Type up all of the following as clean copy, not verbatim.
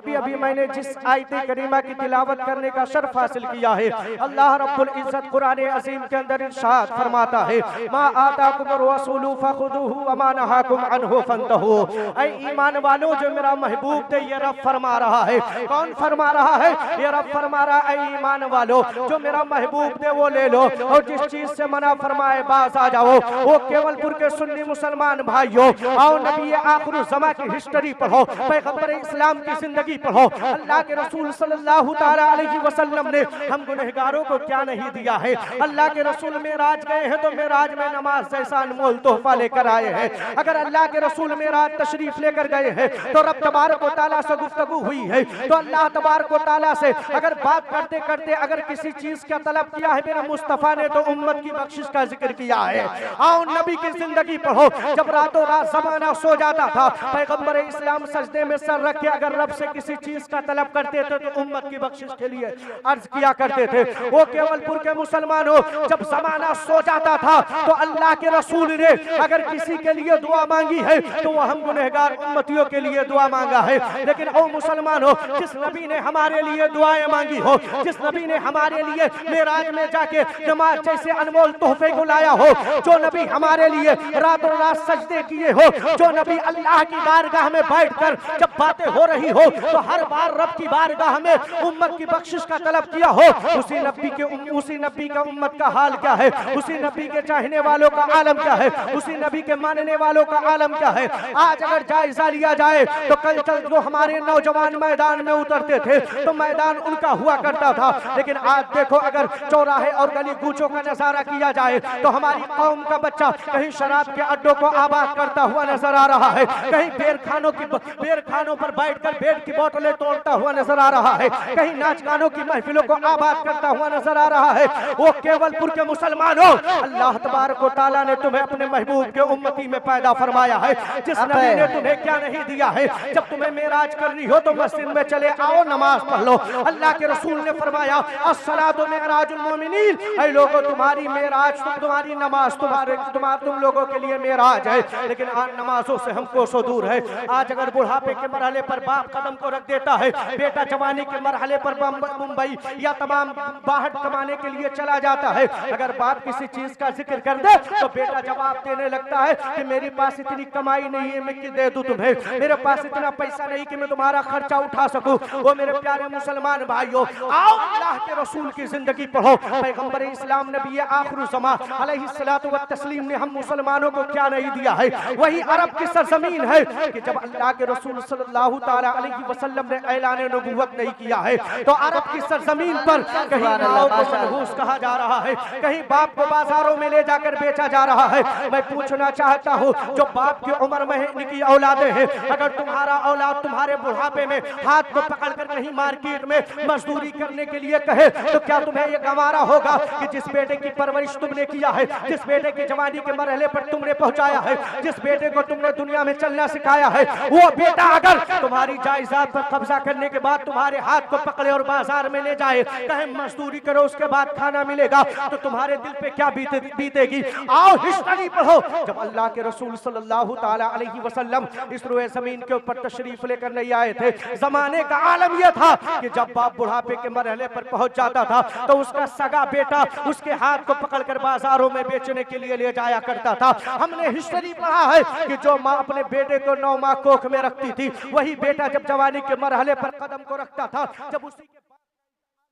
अभी मैंने जिस आयत करीमा की तिलावत करने का शर्फ हासिल किया है, अल्लाह रब्बुल इज्जत कुरान अजीम के अंदर इरशाद फरमाता है, मा आताकुम रसूलु फखुदूहु व मा नहाकुम अन्हु फंतहू। ऐ ईमान वालों, जो मेरा महबूब थे, ये रब फरमा रहा है। कौन फरमा रहा है? ये रब फरमा रहा है, ऐ ईमान वालों, जो मेरा महबूब थे वो ले लो, और जिस चीज से मना फरमाए बाज आ जाओ। वो केवलपुर के सुन्नी मुसलमान भाइयों, आओ नबी आखिर ज़मा की हिस्ट्री पढ़ो, पैगंबर इस्लाम की जिंदगी पढ़ो। अल्लाह के रसूल सल्लल्लाहु ताला अलैहि वसल्लम ने हम गुनहगारों को क्या नहीं दिया है। अल्लाह के रसूल मेराज गए हैं तो मेराज में नमाज जैसा अनमोल तोहफा लेकर आए हैं। अगर अल्लाह के रसूल मेराज तशरीफ लेकर गए हैं तो रब तबारक व तआला से गुफ्तगू हुई है, तो अल्लाह तबारक व तआला से अगर बात करते करते अगर किसी चीज का तलब किया है मेरे मुस्तफा ने, तो उम्मत की बख्शिश का जिक्र किया है। आओ नबी की जिंदगी पढ़ो। जब रातों रात ज़माना सो जाता था, पैगंबर इस्लाम सजदे में सर रख के अगर रब से किसी चीज का तलब करते थे तो उम्मत की बख्शिश के लिए अर्ज किया करते थे। वो केवलपुर के मुसलमानों, जब ज़माना सो जाता था तो अल्लाह के रसूल ने अगर किसी के लिए दुआ मांगी है तो वो हम गुनहगार उम्मतियों के लिए दुआ मांगा है। लेकिन ओ मुसलमानों, जिस नबी ने हमारे लिए दुआएं मांगी हो, जिस नबी ने हमारे लिए मेराज में जाके नमाज जैसे अनमोल तोहफे को लाया हो, जो नबी हमारे लिए रातों रात सजदे किए हो, जो नबी अल्लाह की बारगाह में बैठकर जब बातें हो रही हो तो हर बार रब की बारगाह में उम्मत की बख्शिश का तलब किया हो, उसी नबी का उम्मत का हाल क्या है, उसी नबी के चाहने वालों का आलम क्या है, उसी नबी के मानने वालों का आलम क्या है। आज अगर जायजा लिया जाए तो कल चल जो हमारे नौजवान मैदान में उतरते थे तो मैदान उनका हुआ करता था, लेकिन आज देखो अगर चौराहे और गली कूचों का नजारा किया जाए तो हमारी कौम का बच्चा कहीं शराब के अड्डों को आबाद करता हुआ नजर आ रहा है, कहीं बेर खानों पर बैठकर बेड की बोतलें तोड़ता हुआ नजर आ रहा है, कहीं नाच गानों की महफिलों को आबाद करता हुआ नजर आ रहा है। वो केवलपुर के मुसलमानों, अल्लाह तबारक व तआला ने तुम्हें अपने महबूब के उम्मती में पैदा फरमाया है। जिस नबी ने तुम्हें क्या नहीं दिया है। जब तुम्हें मेराज करनी हो तो मस्जिद में चले आओ, नमाज पढ़ लो। अल्लाह के रसूल ने फरमाया, अस्सलातु मिअराजुल मोमिनीन, ऐ लोगों तुम्हारी मेराज, तुम्हारी नमाज तुम लोगों के लिए मेराज है। लेकिन आज नमाजों से हम कोसों दूर है। आज अगर बुढ़ापे के मरहले पर बाप कदम को रख देता है, बेटा जवानी के मरहले पर मुंबई या तमाम बाहर कमाने के लिए चला जाता है, अगर बाप किसी चीज का जिक्र कर दे तो बेटा जवाब देने लगता है कि मेरे पास इतनी कमाई नहीं है मैं कि दे दूं तुम्हें, मेरे पास इतना पैसा नहीं कि मैं तुम्हारा खर्चा उठा सकूं। वो मेरे प्यारे मुसलमान भाइयों, आओ अल्लाह के रसूल की जिंदगी पढ़ो। पैगंबर इस्लाम नबी आखिर ज़मा अलैहिस्सलातु व तस्लीम ने हम मुसलमानों को क्या नहीं दिया है। वही अरब की सरजमीन है कि जब अल्लाह के रसूल सल्लल्लाहु ताला अलैहि वसल्लम ने ऐलान नबुव्वत नहीं किया है तो अरब की सरजमीन पर कहीं नाव को मनहूस कहा जा रहा है, कहीं बाप को बाजारों में ले जाकर बेचा जा रहा है। मैं पूछना चाहता हूँ, जो बाप की उम्र में की औलादे हैं, अगर तुम्हारा औलाद तुम्हारे बुढ़ापे में हाथ को पकड़कर कहीं मार्केट में मजदूरी करने के लिए कहे तो क्या तुम्हें यह गवारा होगा कि जिस बेटे की परवरिश तुमने किया है, जिस बेटे की जवानी के मरहले पर तुमने पहुंचाया है, जिस बेटे को तुमने दुनिया में चलना सिखाया है, वो बेटा अगर तुम्हारी जायदाद पर कब्जा करने के बाद तुम्हारे हाथ को पकड़े और बाजार में ले जाए, कहे मजदूरी करो उसके बाद खाना मिलेगा, तो तुम्हारे दिल पे क्या बीतेगी। आओ हिस्ट्री पढ़ो। जब अल्लाह के रसूल सल्लल्लाहु ताला अलैहि वसल्लम इस रुए जमीन के ऊपर तशरीफ लेकर नहीं आए थे, जमाने का आलम यह था कि जब बाप बुढ़ापे के मरहले पर पहुंच जाता था तो उसका सगा बेटा उसके हाथ को पकड़कर बाजारों में बेचने के लिए ले जाया करता था। हमने हिस्ट्री पढ़ा है कि जो माँ अपने बेटे को 9 माह कोख में रखती थी, वही बेटा जब जवानी के मरहले पर कदम को रखता था, जब उसी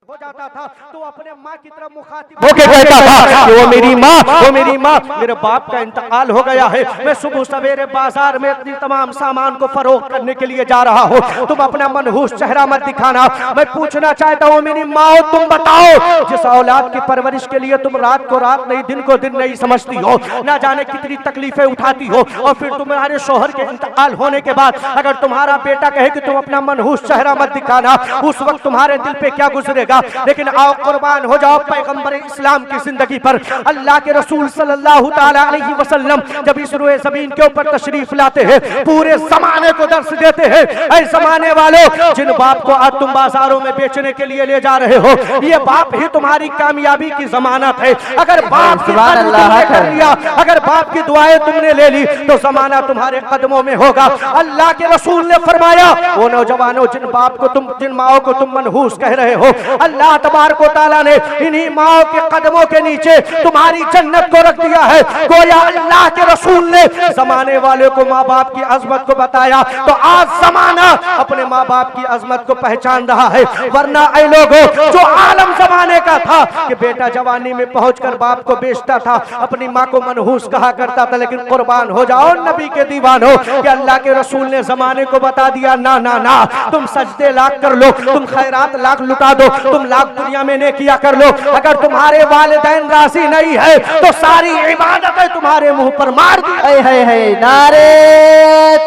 हो जाता था तो अपने माँ की तरफ मुखातिब होके कहता था कि वो मेरी माँ, मेरे बाप का इंतकाल हो गया है, मैं सुबह सवेरे बाजार में अपनी तमाम सामान को फरोख्त करने के लिए जा रहा हूँ, तुम अपना मनहूस चेहरा मत दिखाना। मैं पूछना चाहता हूँ मेरी माँ, तुम बताओ, जिस औलाद की परवरिश के लिए तुम रात को रात नहीं दिन को दिन नहीं समझती हो, ना जाने कितनी तकलीफें उठाती हो, और फिर तुम्हारे शोहर के इंतकाल होने के बाद अगर तुम्हारा बेटा कहे कि तुम अपना मनहूस चेहरा मत दिखाना, उस वक्त तुम्हारे दिल पे क्या गुजरेगा। चलेगा, लेकिन आओ कुर्बान हो जाओ पैगंबर इस्लाम की जिंदगी पर। अल्लाह के रसूल सल्लल्लाहु ताला अलैहि वसल्लम जब इस रुए जमीन के ऊपर तशरीफ लाते हैं, पूरे जमाने को दर्श देते हैं, ऐ जमाने वालों, जिन बाप को आज तुम बाजारों में बेचने के लिए ले जा रहे हो, ये बाप ही तुम्हारी कामयाबी की जमानत है। अगर बाप की तुमने कर लिया, अगर बाप की दुआएं तुमने ले ली, तो जमाना तुम्हारे कदमों में होगा। अल्लाह के रसूल ने फरमाया, वो नौजवानों जिन बाप को तुम, जिन माओ को तुम मनहूस कह रहे हो, अल्लाह तबारक व तआला ने इन्हीं माओ के कदमों के नीचे तुम्हारी जन्नत को रख दिया है। गोया अल्लाह के रसूल ने जमाने वाले को माँ बाप की अजमत को बताया, तो आज जमाना अपने माँ बाप की अजमत को पहचान रहा है। वरना ऐ लोगों, जो आलम जमाने का था कि बेटा जवानी में पहुंचकर बाप को बेचता था, अपनी माँ को मनहूस कहा करता था, लेकिन कुर्बान हो जाओ नबी के दीवानों कि अल्लाह के रसूल ने जमाने को बता दिया, ना ना ना, तुम सजदे लाख कर लो, तुम खैरात लाख लुटा दो, तुम लाख दुनिया में नेकिया कर लो, अगर तुम्हारे वालिदैन राजी नहीं है तो सारी इबादतें तुम्हारे मुंह पर मार दी। है नारे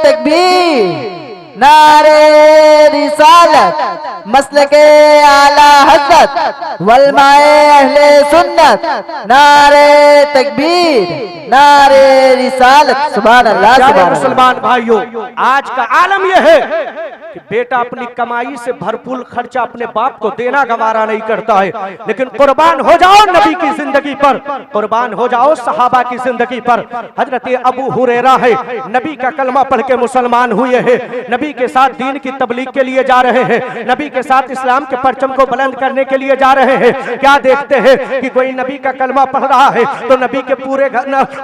तकबीर, नारे रिसालत, मसलके आला हज़रत वलमाए अहले सुन्नत, नारे तकबीर, नारे रिसालत। सुभान अल्लाह, सुभान अल्लाह। मुसलमान भाइयों, आज का आलम यह है कि बेटा अपनी कमाई से भरपूर खर्चा अपने बाप को देना गवारा नहीं करता है, लेकिन कुर्बान हो जाओ नबी की जिंदगी पर, कुर्बान हो जाओ सहाबा की जिंदगी पर। हजरत अबू हुरैरा है, नबी का कलमा पढ़ के मुसलमान हुए हैं, नबी के साथ दीन की तबलीग के लिए जा रहे हैं, नबी के साथ इस्लाम के परचम को बुलंद करने के लिए जा रहे हैं। क्या देखते हैं कि कोई नबी का कलमा पढ़ रहा है तो नबी के पूरे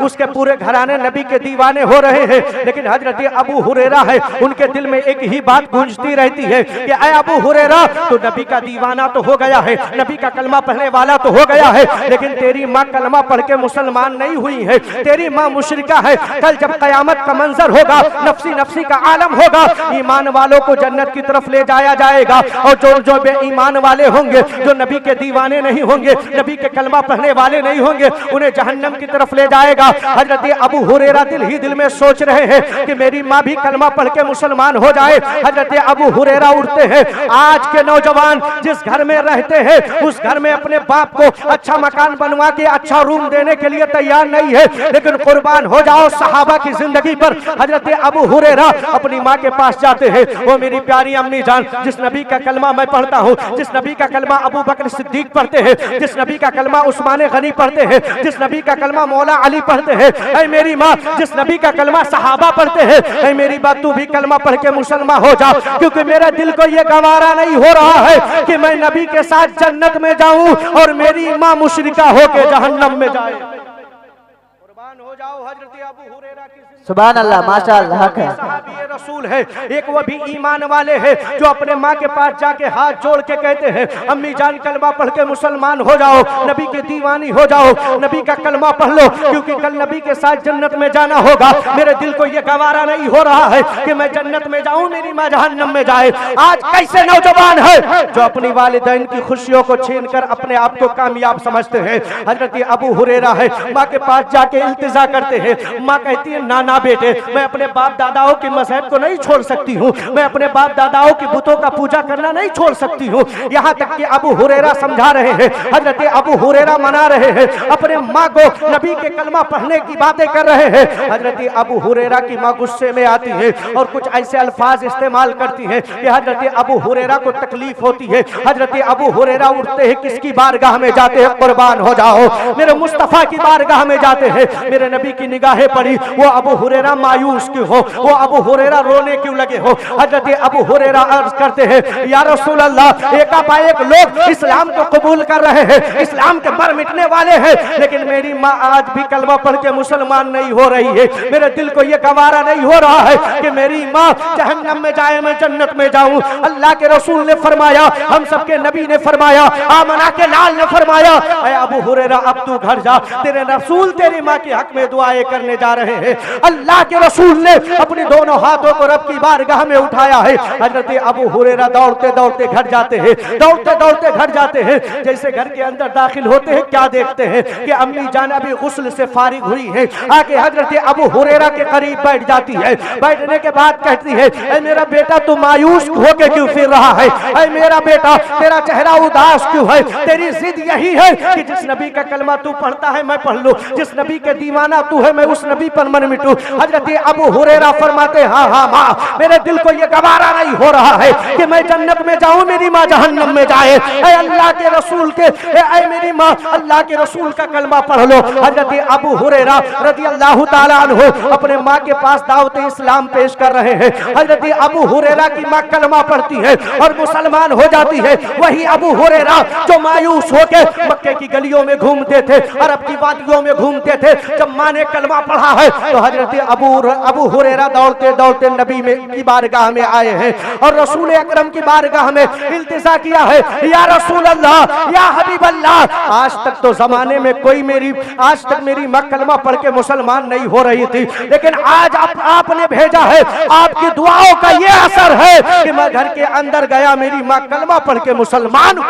उसके पूरे घराने नबी के दीवाने हो रहे हैं, लेकिन हजरत अबू हुरैरा है, उनके दिल में एक ही बात गूंजती रहती है कि ऐ अबू हुरैरा, तो नबी का दीवाना तो हो गया है, नबी का कलमा पढ़ने वाला तो हो गया है, लेकिन तेरी माँ कलमा पढ़ के मुसलमान नहीं हुई है, तेरी माँ मुशरिका है। कल जब कयामत का मंजर होगा, नफ्सी नफ्सी का आलम होगा, ईमान वालों को जन्नत की तरफ ले जाया जाएगा, और जो बेईमान वाले होंगे, जो नबी के दीवाने नहीं होंगे, नबी के कलमा पढ़ने वाले नहीं होंगे, उन्हें जहन्नम की तरफ ले जाएगा। हजरत अबू हुरैरा दिल ही दिल में सोच रहे हैं कि मेरी माँ भी कलमा पढ़ के मुसलमान हो जाए। हजरत अबू हुरैरा उठते हैं, आज के नौजवान जिस घर में रहते हैं उस घर में अपने बाप को अच्छा मकान बनवा के अच्छा रूम देने के लिए तैयार नहीं है, लेकिन कुर्बान हो जाओ सहाबा की जिंदगी पर। हजरत अबू हुरैरा अपनी माँ के पास जाते हैं, वो मेरी प्यारी अम्मी जान, जिस नबी का कलमा मैं पढ़ता हूँ, जिस नबी का कलमा अबू बकर सिद्दीक पढ़ते हैं, जिस नबी का कलमा उस्मान गनी पढ़ते हैं, जिस नबी का कलमा मौला अली पढ़ते हैं, ऐ मेरी माँ, जिस नबी का कलमा सहाबा पढ़ते हैं, ऐ मेरी बात तू भी कलमा पढ़ के मुसलमान हो जा, क्योंकि मेरे दिल को ये गवारा नहीं हो रहा है कि मैं नबी के साथ जन्नत में जाऊं और मेरी माँ मुशरिका होके जहन्नम में जाए। कुर्बान हो जाओ हजरत अबू हुरैरा की। सुभान अल्लाह, माशाअल्लाह है। सहाबी रसूल है, एक वो भी ईमान वाले हैं जो अपने माँ के पास जाके हाथ जोड़ के कहते हैं, अम्मी जान कलमा पढ़ के मुसलमान हो जाओ, नबी की दीवानी हो जाओ, नबी का कलमा पढ़ लो, क्योंकि कल नबी के साथ जन्नत में जाना होगा। मेरे दिल को ये गवारा नहीं हो रहा है कि मैं जन्नत में जाऊं, मेरी माँ जहन्नम में जाए। आज कैसे नौजवान है जो अपनी वालिदैन की खुशियों को छीन कर अपने आप को कामयाब समझते हैं। हजरत अबू हुरैरा है, माँ के पास जाके इल्तिजा करते हैं, माँ कहती है ना ना बेटे, मैं अपने बाप दादाओं की मजहब को नहीं छोड़ सकती हूँ, मैं अपने बाप दादाओं की बुतों का पूजा करना नहीं छोड़ सकती हूँ। यहाँ तक कि अबू हुरैरा समझा रहे हैं, हजरत अबू हुरैरा मना रहे हैं, अपने माँ को नबी के कलमा पढ़ने की बातें कर रहे हैं। हजरत अबू हुरैरा की माँ गुस्से में आती है और कुछ ऐसे अल्फाज इस्तेमाल करती है कि हजरत अबू हुरैरा को तकलीफ होती है। हजरत अबू हुरैरा उठते हैं, किसकी बारगाह में जाते हैं? कुर्बान हो जाओ, मेरे मुस्तफा की बारगाह में जाते हैं। मेरे नबी की निगाहें पड़ी, वो अबू हुरैरा मायूस क्यों हो, वो अबू हुरैरा रोने क्यों लगे हो? हजरत अबू हुरैरा अर्ज करते हैं, या रसूल अल्लाह, एकाएक लोग इस्लाम को कबूल कर रहे हैं, इस्लाम के मर मिटने वाले हैं, लेकिन मेरी माँ आज भी कलमा पढ़ के मुसलमान नहीं हो रही है। मेरे दिल को ये गवारा नहीं हो रहा है कि मेरी माँ जहन्नम में जाए, मैं जन्नत में जाऊं। अल्लाह के रसूल ने फरमाया, हम सबके नबी ने फरमाया, आमना के लाल ने फरमाया, ऐ अबू हुरैरा अब तू घर जा, तेरे रसूल तेरी माँ के हक में दुआएं करने जा रहे हैं। अल्लाह के रसूल ने अपने दोनों हाथों को रब की बारगाह में उठाया है। हजरत अबू हुरैरा दौड़ते दौड़ते घर जाते हैं, दौड़ते दौड़ते घर जाते हैं। जैसे घर के अंदर दाखिल होते हैं, क्या देखते हैं कि अम्मी जान अभी गुस्ल से फारिग हुई है। आके हजरत अबू हुरैरा के करीब बैठ जाती है। बैठने के बाद कहती है, ऐ मेरा बेटा तू मायूस होके क्यों फिर रहा है? ऐ मेरा बेटा तेरा चेहरा उदास क्यों है? तेरी जिद यही है कि जिस नबी का कलमा तू पढ़ता है मैं पढ़ लूं, जिस नबी के दीवाना तू है मैं उस नबी पर मन मिटूं। हजरत अबू हुरैरा फरमाते, हाँ हाँ माँ, मेरे दिल को ये गवारा नहीं हो रहा है कि मैं जन्नत में जाऊं, मेरी माँ जहन्नम में जाए। ऐ अल्लाह के रसूल के, ऐ मेरी माँ अल्लाह के रसूल का कलमा पढ़ लो। हजरत अबू हुरैरा रज़ी अल्लाह ताला अन्हु अपने माँ के पास दावत इस्लाम पेश कर रहे हैं। हजरत अबू हुरैरा की माँ कलमा पढ़ती है और मुसलमान हो जाती है। वही अबू हुरैरा जो मायूस होकर मक्के की गलियों में घूमते थे, अरब की वादियों में घूमते थे, जब माँ ने कलमा पढ़ा है तो हजरत अबू हुरैरा दौड़ते दौड़ते नबी में की बारगाह में आए हैं और रसूल अकरम की बारगाह में इल्तिजा किया है, या रसूल अल्लाह, या हबीब अल्लाह। आज तक तो जमाने में आज तक मेरी माँ कलमा पढ़ के मुसलमान नहीं हो रही थी, लेकिन आज आपने भेजा है, आपकी दुआओं का ये असर है कि मैं घर के अंदर गया, मेरी माँ कलमा पढ़ के मुसलमान।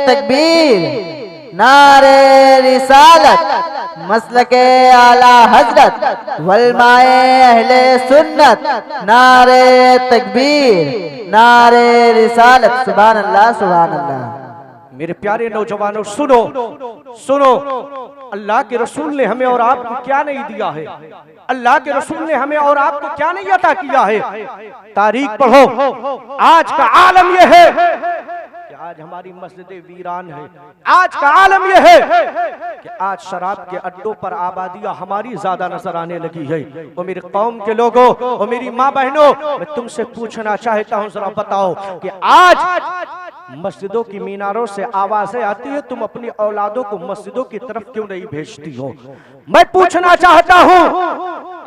तकबीर, नारे रिसालत, मसलके आला हजरत, वलमाए अहले सुन्नत, नारे तकबीर, नारे रिसालत। सुभान अल्लाह, सुभान अल्लाह। मेरे प्यारे नौजवानों सुनो सुनो, अल्लाह के रसूल ने हमें और आपको क्या नहीं दिया है? अल्लाह के रसूल ने हमें और आपको क्या नहीं अता किया है? तारीख पढ़ो। आज का आलम यह है कि आज हमारी मस्जिदें वीरान है। आज का आलम यह है कि आज शराब के अड्डों पर आबादियां हमारी ज्यादा नजर आने लगी है। वो मेरे कौम के लोगों, वो मेरी माँ बहनों, मैं तुमसे पूछना चाहता हूँ, जरा बताओ कि आज मस्जिदों की मीनारों से आवाजें आती है, तुम अपनी औलादों को मस्जिदों की तरफ क्यों नहीं भेजती हो? मैं पूछना चाहता हूँ,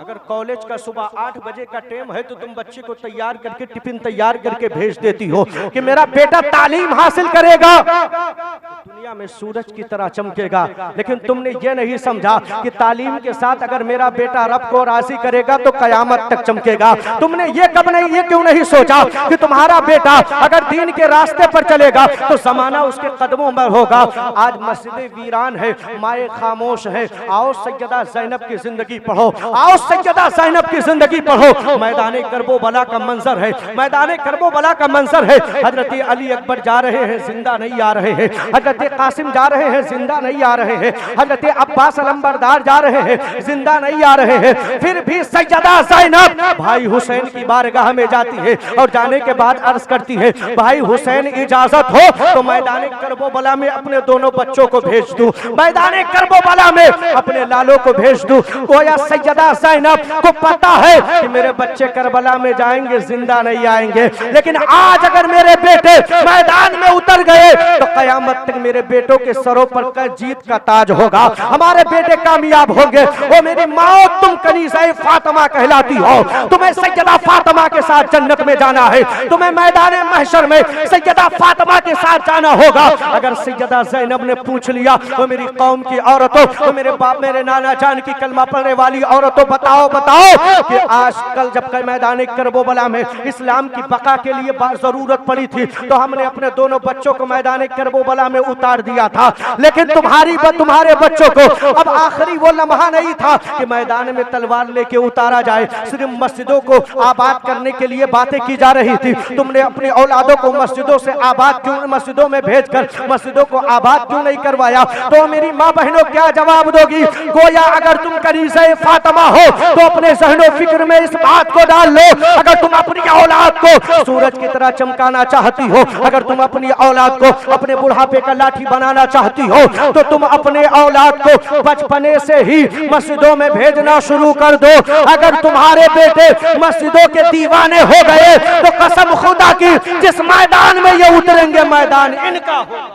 अगर कॉलेज का सुबह 8 बजे का टाइम है तो तुम बच्चे को तैयार करके टिफिन तैयार करके भेज देती हो कि मेरा बेटा तालीम हासिल करेगा, दुनिया में सूरज की तरह चमकेगा। लेकिन तुमने ये नहीं समझा कि तालीम के साथ अगर मेरा बेटा रब को राजी करेगा तो कयामत तक चमकेगा। तुमने ये क्यों नहीं सोचा कि तुम्हारा बेटा अगर दीन के रास्ते पर चलेगा तो जमाना उसके कदमों में होगा। आज मस्जिदें वीरान है, माए खामोश है। आओ सैयदा ज़ैनब की जिंदगी पढ़ो, आओ सैयदा ज़ैनब की जिंदगी पढ़ो। मैदान करबला का मंजर है, मैदान करबला का मंजर है। हजरत अली अकबर जा रहे हैं, जिंदा नहीं आ रहे हैं। हजरत कासिम जा रहे हैं, जिंदा नहीं आ रहे हैं। हजरत अब्बास अलंबरदार जा रहे हैं, जिंदा नहीं आ रहे हैं। फिर भी सैयदा ज़ैनब भाई हुसैन की बारगाह में जाती है और जाने के बाद अर्ज करती है, भाई हुसैन इजाजत हो तो मैदान करबला में अपने दोनों बच्चों को भेज दूं, मैदान करबला में अपने लालों को भेज दूं। गोया सैयदा ज़ैनब को पता है कि मेरे बच्चे करबला में जाएंगे, जिंदा नहीं आएंगे। लेकिन आज अगर मेरे बेटे मैदान में उतर गए तो कयामत तक मेरे बेटों के सरों पर जीत का ताज होगा, हमारे बेटे कामयाब होंगे। ओ मेरी माँ, तुम कनीज़ा फातिमा कहलाती हो, तुम्हें सैयदा फातिमा के साथ जन्नत में जाना है, तुम्हें मैदान महशर में सैयदा फातिमा के साथ जाना होगा। अगर सैयदा ज़ैनब ने पूछ लिया, वो मेरी कौम की औरतों, वो मेरे बाप मेरे नाना जान की कलमा पढ़ने वाली औरतों, बताओ कि आज कल जब मैदान करबला में इस्लाम की बका के लिए जरूरत पड़ी थी तो हमने अपने दोनों बच्चों को मैदान करबला में उतार दिया था। लेकिन तुम्हारे बच्चों को अब आखिरी वो लम्हा नहीं था कि मैदान में तलवार लेके उतारा जाए। सिर्फ मस्जिदों को आबाद करने के लिए बातें की जा रही थी। तुमने अपनी औलादों को मस्जिदों से आबाद क्यों, मस्जिदों में भेजकर मस्जिदों को आबाद क्यों नहीं करवाया? तो मेरी माँ बहनों क्या जवाब दोगी? गोया अगर तुम कनीज़ा फातिमा हो तो अपने ज़हनो फिक्र में इस बात को डाल लो, अगर तुम अपनी औलाद को सूरज की तरह चमकाना चाहती हो, अगर तुम अपनी औलाद को अपने बुढ़ापे का लाठी बनाना चाहती हो तो तुम अपने औलाद को बचपने से ही मस्जिदों में भेजना शुरू कर दो। अगर तुम्हारे बेटे मस्जिदों के दीवाने हो गए तो कसम खुदा की जिस मैदान में ये उतरेंगे मैदान इनका होगा।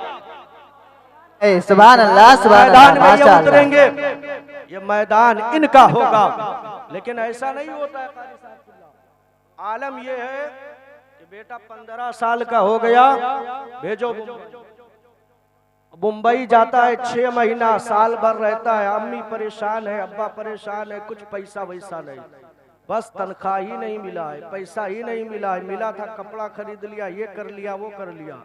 सुभान अल्लाह, सुभान मैदान में ये उतरेंगे, ये मैदान इनका होगा। लेकिन ऐसा नहीं होता है। आलम ये है कि बेटा 15 साल का हो गया, भेजो। मुंबई जाता है 6 महीना साल भर रहता है, अम्मी परेशान है, अब्बा परेशान है, कुछ पैसा वैसा नहीं, बस तनख्वाह ही नहीं मिला है, पैसा ही नहीं मिला है, मिला था कपड़ा खरीद लिया, ये कर लिया वो कर लिया,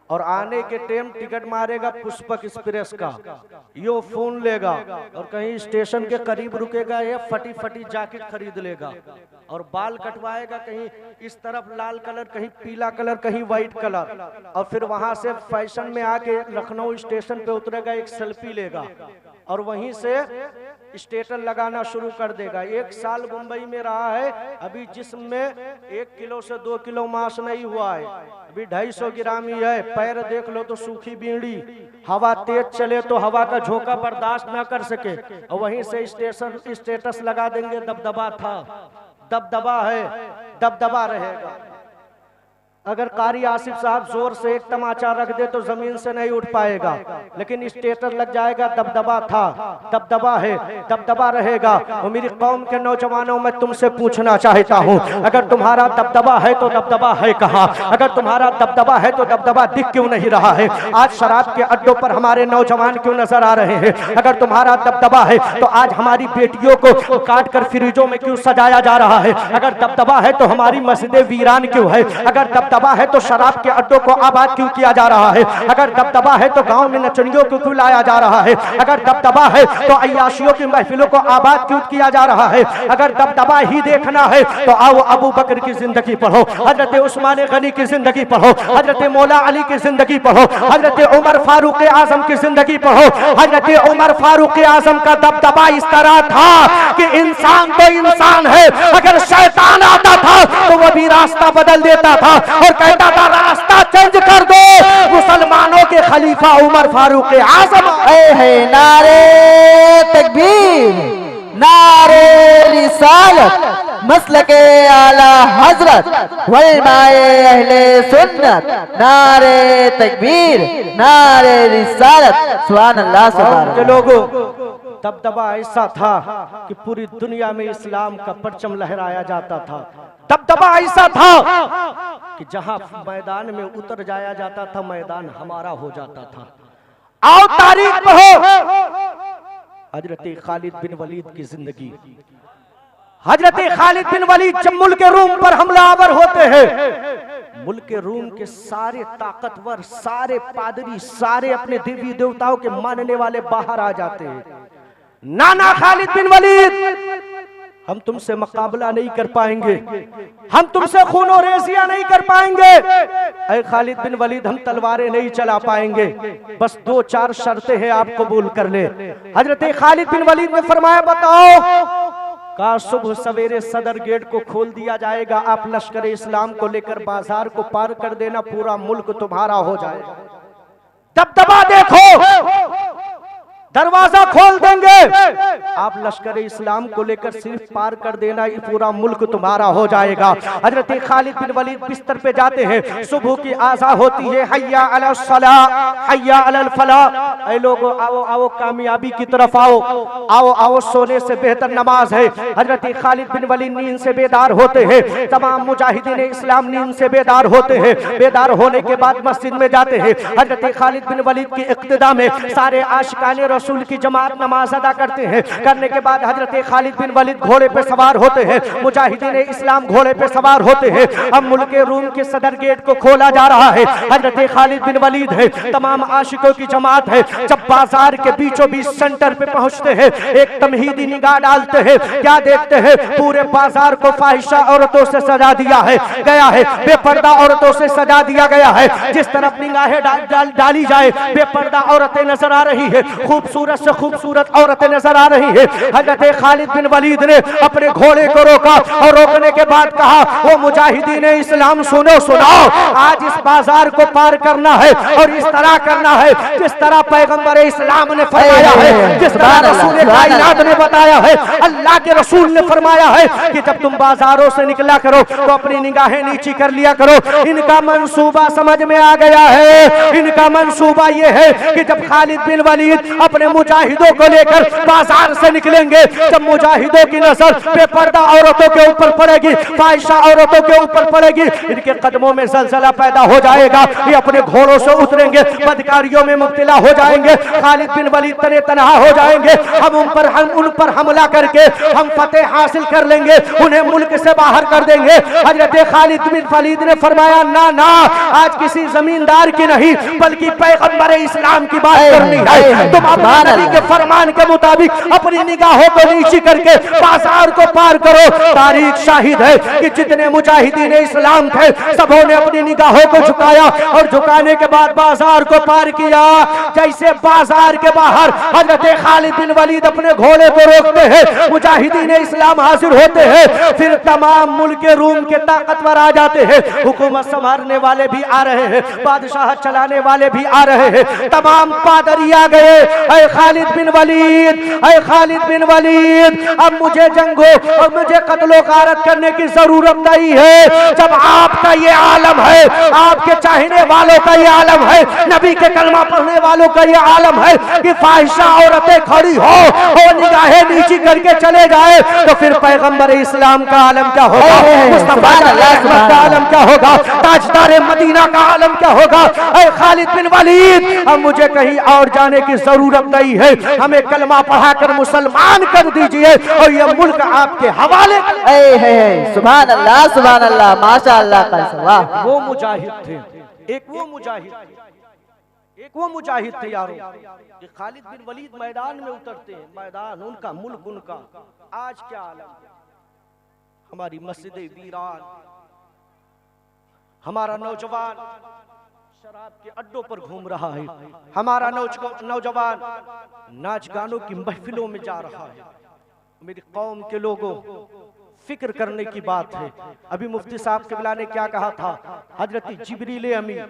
और आने के टाइम टिकट मारेगा पुष्पक एक्सप्रेस का, यो फोन लेगा और कहीं स्टेशन के करीब रुकेगा, ये फटी फटी जैकेट खरीद लेगा और बाल कटवाएगा, कहीं इस तरफ लाल कलर, कहीं पीला कलर, कहीं व्हाइट कलर, और फिर वहां से फैशन में आके लखनऊ स्टेशन पे उतरेगा, एक सेल्फी लेगा और वहीं से स्टेटस लगाना शुरू कर देगा। 1 साल मुंबई में रहा है, अभी जिस्म में 1 किलो से 2 किलो मांस नहीं हुआ है, अभी 250 ग्राम ही है, पैर देख लो तो सूखी बीड़ी, हवा तेज चले तो हवा का झोंका बर्दाश्त ना कर सके, और वहीं से स्टेटस लगा देंगे, दबदबा था, दबदबा है, दबदबा रहेगा। अगर कारी आसिफ साहब जोर से एक तमाचा रख दे तो जमीन से नहीं उठ पाएगा, लेकिन स्टेटस लग जाएगा, दबदबा था, दबदबा है, दबदबा रहेगा। और मेरी कौम के नौजवानों में तुमसे पूछना चाहता हूँ, अगर तुम्हारा दबदबा है तो दबदबा है कहाँ? अगर तुम्हारा दबदबा है तो दबदबा दिख क्यों नहीं रहा है? आज शराब के अड्डों पर हमारे नौजवान क्यों नजर आ रहे हैं? अगर तुम्हारा दबदबा है तो आज हमारी बेटियों को काट कर फ्रिजों में क्यों सजाया जा रहा है? अगर दबदबा है तो हमारी मस्जिदें वीरान क्यों है? अगर दबदबा है तो शराब के अड्डों को आबाद क्यों किया जा रहा है? अगर दबदबा है तो गांव में नचनियों को क्यों लाया जा रहा है? अगर दबदबा है तो अय्याशियों की महफिलों को आबाद क्यों किया जा रहा है? अगर दबदबा ही देखना है तो आओ अबू बकर की जिंदगी पढ़ो, हजरत उस्मान गनी की जिंदगी पढ़ो, हजरत मौला अली की जिंदगी पढ़ो, हजरत उमर फारूक आजम की जिंदगी पढ़ो। हजरत उमर फारूक आजम का दबदबा इस तरह था कि इंसान तो इंसान है, अगर शैतान आता था तो वो भी रास्ता बदल देता था और कहता था रास्ता चेंज कर दो, मुसलमानों के खलीफा उमर फारूक आजम है। नारे तकबीर, नारे रिसालत, मसलके आला हजरत, वलमाए अहले सुन्नत, नारे तकबीर, नारे रिसालत, सुभान अल्लाह सुभान अल्लाह। लोगों, दबदबा ऐसा था कि पूरी दुनिया में इस्लाम का परचम लहराया जाता था। दबदबा ऐसा था कि जहां मैदान में उतर जाया जाता था, मैदान हमारा हो जाता था। आओ तारीख पढ़ो, हजरत खालिद बिन वलीद की जिंदगी। हजरत खालिद बिन वलीद जब मुल्क रूम पर हमलावर होते हैं, मुल्क रूम के सारे ताकतवर, सारे पादरी, सारे अपने देवी देवताओं के मानने वाले बाहर आ जाते हैं। नाना खालिद बिन वलीद, हम तुमसे मुकाबला नहीं कर पाएंगे, हम तुमसे खूनो रेजियां नहीं कर पाएंगे। ऐ खालिद बिन वलीद, हम तलवारें नहीं चला पाएंगे, बस 2-4 शर्तें हैं, आप कबूल कर ले। हजरत खालिद बिन वलीद ने फरमाया, बताओ, का सुबह सवेरे सदर गेट को खोल दिया जाएगा, आप लश्कर इस्लाम को लेकर बाजार को पार कर देना, पूरा मुल्क तुम्हारा हो जाएगा। दबदबा देखो, दरवाजा खोल देंगे, आप लश्कर इस्लाम को लेकर सिर्फ पार कर देना, ये पूरा मुल्क तुम्हारा हो जाएगा। हजरत खालिद बिन वलीद बिस्तर पे जाते हैं, सुबह की आज़ा होती है, हय्या अलस सलाह, हय्या अलल फलाह। ऐ लोगों, आओ आओ, कामयाबी की तरफ आओ, आओ आओ, सोने से बेहतर नमाज है। हजरत खालिद बिन वलीद नींद से बेदार होते हैं, तमाम मुजाहिदीन इस्लाम नींद से बेदार होते हैं। बेदार होने के बाद मस्जिद में जाते हैं। हजरत खालिद बिन वलीद की इक्तिदा में सारे आशिकाने रसूल की जमात नमाज अदा करते हैं। करने के बाद हजरत खालिद बिन वलीद घोड़े पे सवार होते हैं, मुजाहिदीन इस्लाम घोड़े पे सवार होते हैं। अब मुल्क रूम के सदर गेट को खोला जा रहा है, हजरत खालिद बिन वलीद है, तमाम आशिकों की जमात है। जब बाजार के बीचों बीच सेंटर पे पहुंचते हैं, एक तमहीदी निगाह डालते हैं, क्या देखते हैं? पूरे बाजार को फाहिशा औरतों से सजा दिया है गया है, बेपर्दा औरतों से सजा दिया गया है। जिस तरफ निगाहें डाली जाए, बेपर्दा औरतें नजर आ रही है, खूबसूरत से खूबसूरत औरतें नजर आ रही है। हजरत खालिद बिन वलीद ने अपने घोड़े को रोका और रोकने के बाद कहा, वो मुजाहिदीन इस्लाम सुनो, सुनाओ, आज इस बाजार को पार करना है और इस तरह करना है जिस तरह पैगंबर इस्लाम ने फरमाया है, जिस तरह रसूल कायनात ने बताया है। अल्लाह के रसूल ने फरमाया है कि जब तुम बाजारों से निकला करो तो अपनी निगाहें नीची कर लिया करो। इनका मंसूबा समझ में आ गया है, इनका मंसूबा ये है कि जब खालिद बिन वलीद अपने मुजाहिदों को लेकर बाजार से निकलेंगे, जब मुजाहिदों की नजर बेपर्दा औरतों के ऊपर पड़ेगी, फाहिशा औरतों के ऊपर पड़ेगी, इनके कदमों में जलजला पैदा हो जाएगा, ये अपने घोड़ों से उतरेंगे, बदकारियों में मुब्तला हो जाएंगे, खालिद बिन वलीद तने तनहा हो जाएंगे, हम उन पर हमला करके हम फतेह हासिल कर लेंगे, उन्हें मुल्क से बाहर कर देंगे। हजरत खालिद बिन वलीद ने फरमाया ना ना, आज किसी जमींदार की नहीं बल्कि पैगंबर इस्लाम की बात करनी है। तुम अपने नबी के फरमान के मुताबिक अपनी निगाहों को नीची करके बाजार को पार करो। तारीख शाहिद है कि जितने मुजाहिदीन इस्लाम थे सबों ने अपनी निगाहों को झुकाया और झुकाने के बाद बाजार को पार किया। जैसे बाजार के बाहर हजरत खालिद बिन वलीद अपने घोड़े को रोकते हैं, मुजाहिदीन इस्लाम हाजिर होते हैं, फिर तमाम मुल्क रूम के ताकतवर आ जाते हैं, हुकूमत संभालने वाले भी आ रहे हैं, बादशाह चलाने वाले भी आ रहे हैं, तमाम पादरी आ गए। ऐ खालिद बिन वलीद, ऐ खालिद बिन वलीद, अब मुझे जंगो और मुझे कत्लो गारत करने की जरूरत नहीं है। जब आपका ये आलम है, आपके चाहने वालों का ये आलम है, नबी के कलमा पढ़ने वालों का ये आलम है कि फाहिशा औरतें खड़ी हो और निगाहें नीची करके चले जाए, तो फिर पैगंबर इस्लाम का आलम क्या होगा, मुस्तफा का आलम क्या होगा, ताजदार मदीना का आलम क्या होगा। ऐ खालिद बिन वलीद, अब मुझे कहीं और जाने की जरूरत नहीं है, हमें कलमा पढ़ाकर मुसलमान कर दीजिए और यह मुल्क आपके हवाले। सुभान अल्लाह, सुभान अल्लाह, माशा अल्लाह। वो मुजाहिद थे, एक वो मुजाहिद थे यारो, ये खालिद बिन वलीद मैदान में उतरते हैं, मैदान उनका, मुल्क उनका। आज क्या आलम, हमारी मस्जिदें वीरान, हमारा नौजवान शराब के अड्डों पर घूम रहा है, हमारा नौजवान नाच गानों की महफिलों में जा रहा है। मेरी कौम के लोगों, फिक्र करने की बात है। अभी मुफ्ती साहब किबला ने क्या कहा था, हजरत जिब्रील अमीन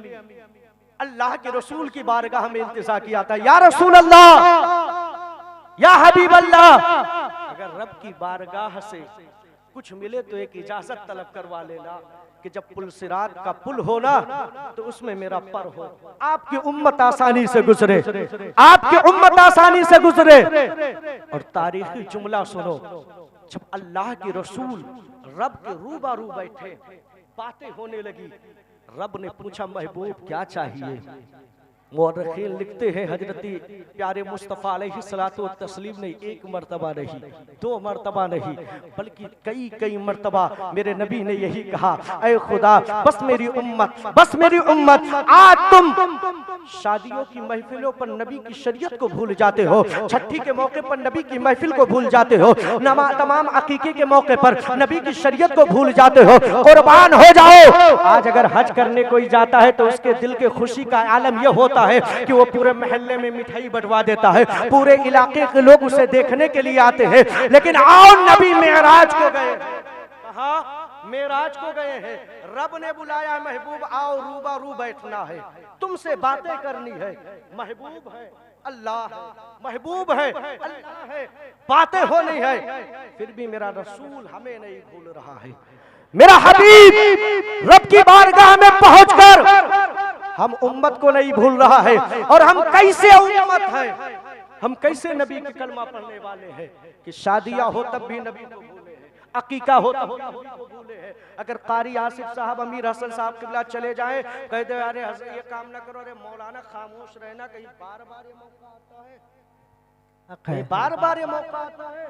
अल्लाह के रसूल की बारगाह में इंतज़ा किया था, या रसूल अल्लाह, या हबीब अल्लाह, अगर रब की बारगाह से कुछ मिले तो एक इजाजत तलब करवा लेना कि जब पुल सिरात का पुल हो ना तो उसमें मेरा पर हो, आपकी उम्मत आसानी से गुजरे, आपकी उम्मत आसानी से गुजरे। और तारीखी जुमला सुनो, जब अल्लाह के रसूल रब के रूबरू बैठे, बातें होने लगी, रब ने पूछा महबूब क्या चाहिए। मुअर्रिखीन लिखते हैं हजरती प्यारे मुस्तफ़ा अलैहिस्सलातु व तस्लीम ने एक मर्तबा नहीं, दो मर्तबा नहीं, बल्कि कई कई मर्तबा मेरे नबी ने यही कहा, ऐ खुदा बस मेरी उम्मत, बस मेरी उम्मत। आज तुम शादियों की महफिलों पर नबी की शरीयत को भूल जाते हो, छठी के मौके पर नबी की महफिल को भूल जाते हो, तमाम अकीके के मौके पर नबी की शरीयत को भूल जाते हो। कुर्बान हो जाओ। आज अगर हज करने कोई जाता है तो उसके दिल के खुशी का आलम यह होता है कि वो पूरे मोहल्ले में मिठाई बंटवा देता है, पूरे इलाके के लोग उसे देखने के लिए आते हैं। लेकिन आओ, नबी मेराज को गए, कहा मेराज को गए हैं, रब ने बुलाया, महबूब आओ, रूबरू बैठना है, तुमसे बातें करनी है। महबूब है अल्लाह है, महबूब है अल्लाह है, बातें होनी है। फिर भी मेरा रसूल हमें नहीं भूल रहा है, मेरा हबीब रब की बारगाह में पहुंचकर हम उम्मत को नहीं भूल रहा है। और हम कैसे उम्मत है, हम कैसे नबी की कलमा पढ़ने वाले हैं कि शादियां हो तब भी नबी को भूले हैं, अकीका हो तब नबी को भूले हैं। अगर कारी आसिफ साहब, अमीर हसन साहब किबला चले जाएं, कहते अरे ये काम ना करो, अरे मौलाना खामोश रहना, कहीं बार बार ये मौका आता है, कहीं बार बार ये मौका आता है।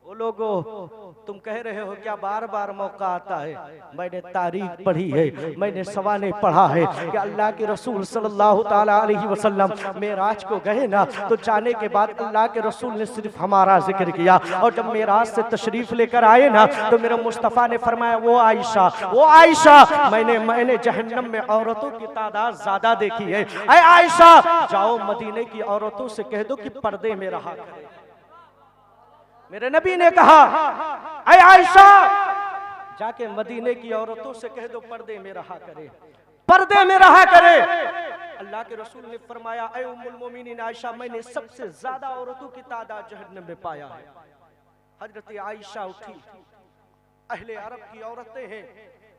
वो लोगो तुम कह रहे हो क्या बार बार मौका आता है। मैंने तारीख पढ़ी है, मैंने सवाने पढ़ा है कि अल्लाह के रसूल सल्लल्लाहु ताला अलैहि वसल्लम मेराज को गए ना, तो जाने के बाद अल्लाह के रसूल ने सिर्फ हमारा जिक्र किया, और जब मेराज से तशरीफ लेकर आए ना तो मेरे मुस्तफ़ा ने फरमाया, वो आयशा, मैंने जहन्नम में औरतों की तादाद ज्यादा देखी है। ऐ आयशा, जाओ मदीने की औरतों से कह दो कि पर्दे में रहा करें। मेरे नबी ने कहा, ऐ आयशा, जाके मदीने की औरतों से कह दो पर्दे में रहा करे, पर्दे में रहा करे। अल्लाह के रसूल ने फरमाया, ऐ उम्मुल मोमिनीन आयशा, मैंने सबसे ज्यादा औरतों की तादाद जहन्नम में पाया है। हजरत आयशा उठी, अहले अरब की औरतें हैं,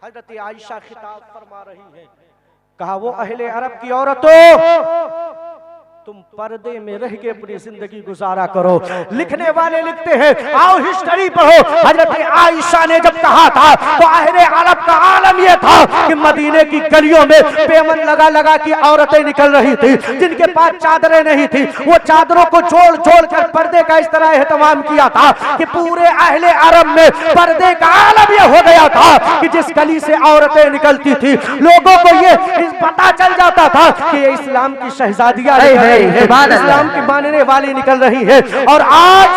हजरत आयशा खिताब फरमा रही हैं, कहा वो अहले अरब की औरतों, तुम पर्दे में रह के अपनी जिंदगी गुजारा करो। लिखने वाले लिखते हैं, आओ हिस्ट्री पढ़ो। हजरत आयशा ने जब कहा था तो आहले अरब का आलम यह था कि मदीने की गलियों में पेमन लगा लगा की औरतें निकल रही थी, जिनके पास चादरें नहीं थी, वो चादरों को जोड़ जोड़ कर पर्दे का इस तरह एहतमाम किया था कि पूरे आहले अरब में पर्दे का आलम यह हो गया था कि जिस गली से औरतें निकलती थी लोगों को ये पता चल जाता था कि ये इस्लाम की शहजादियां इस्लाम की मानने वाली निकल रही है। और आज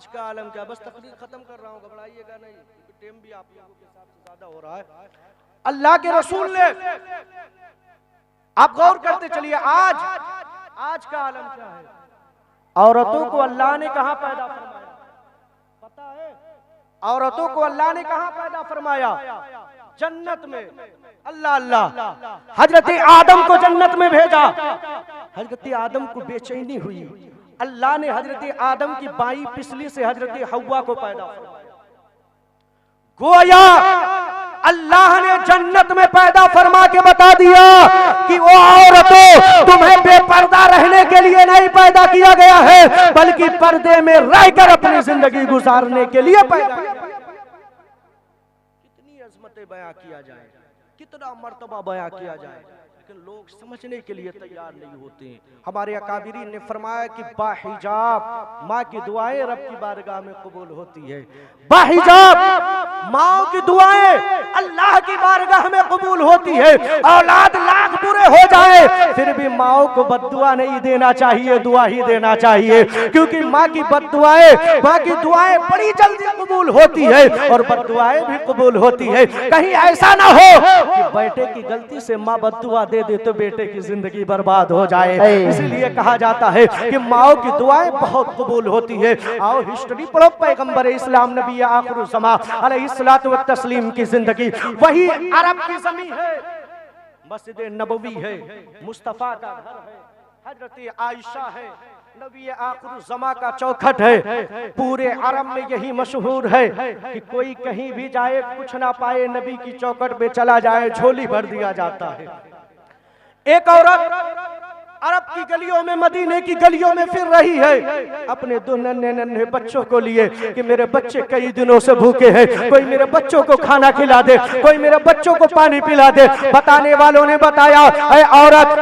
का आलम क्या, बस तकरीर खत्म कर रहा हूं, घबराइएगा नहीं, टाइम भी आप लोगों के साथ ज्यादा हो रहा है। अल्लाह के रसूल ने, आप गौर करते चलिए, आज का आलम क्या है। औरतों को अल्लाह ने कहां पैदा फरमाया पता है? औरतों को अल्लाह ने कहां पैदा फरमाया? जन्नत में। अल्लाह अल्लाह, हजरत आदम को जन्नत में भेजा। हजरत आदम को बेचैनी हुई, अल्लाह ने हजरत आदम की बाई पिछली से हजरत हव्वा को पैदा फरमाया। गोया अल्लाह ने जन्नत में पैदा फरमा के बता दिया कि वो औरतों, तुम्हें बेपर्दा रहने के लिए नहीं पैदा किया गया है, बल्कि पर्दे में रहकर अपनी जिंदगी गुजारने के लिए पैदा किया। कितनी अजमतें बयां किया जाए, कितना मर्तबा बयां किया जाए, लेकिन लोग समझने के लिए तैयार नहीं होते हैं। हमारे अकाबिरीन ने फरमाया कि बाहिजाब माँ की दुआएं रब की बारगाह में कबूल होती है। बाहिजाब माँ की दुआएं अल्लाह की बारगाह में कबूल होती है। औलाद लाख बुरे हो जाए फिर भी माँ को बद्दुआ नहीं देना चाहिए, दुआ ही देना चाहिए, क्योंकि माँ की बद्दुआएं, माँ की दुआएं बड़ी जल्दी कबूल होती है और बद्दुआएं भी कबूल होती है। कहीं ऐसा ना हो कि बेटे की गलती से माँ बद्दुआ दे दे तो बेटे की जिंदगी बर्बाद हो जाए। इसलिए कहा जाता है कि माओ की दुआएं बहुत कबूल होती है। आओ हिस्ट्री पढ़ो, पैगंबर इस्लाम नबी आखिर ज़मा अलैहिस्सलातु व तस्लीम की जिंदगी। वही अरब की ज़मीन है, मस्जिद नबवी है, मुस्तफा का घर है, हजरत आयशा है, नबी आखिर ज़मा का चौखट है। पूरे अरब में यही मशहूर है कि कोई कहीं भी जाए कुछ ना पाए, नबी की चौखट पे चला जाए झोली भर दिया जाता है। एक औरत अरब की गलियों में, मदीने की गलियों में फिर रही है अपने दो नन्हे नन्हे बच्चों को लिए कि मेरे बच्चे कई दिनों से भूखे हैं, कोई मेरे बच्चों को खाना खिला दे, कोई मेरे बच्चों को पानी पिला दे। बताने वालों ने बताया, ऐ औरत,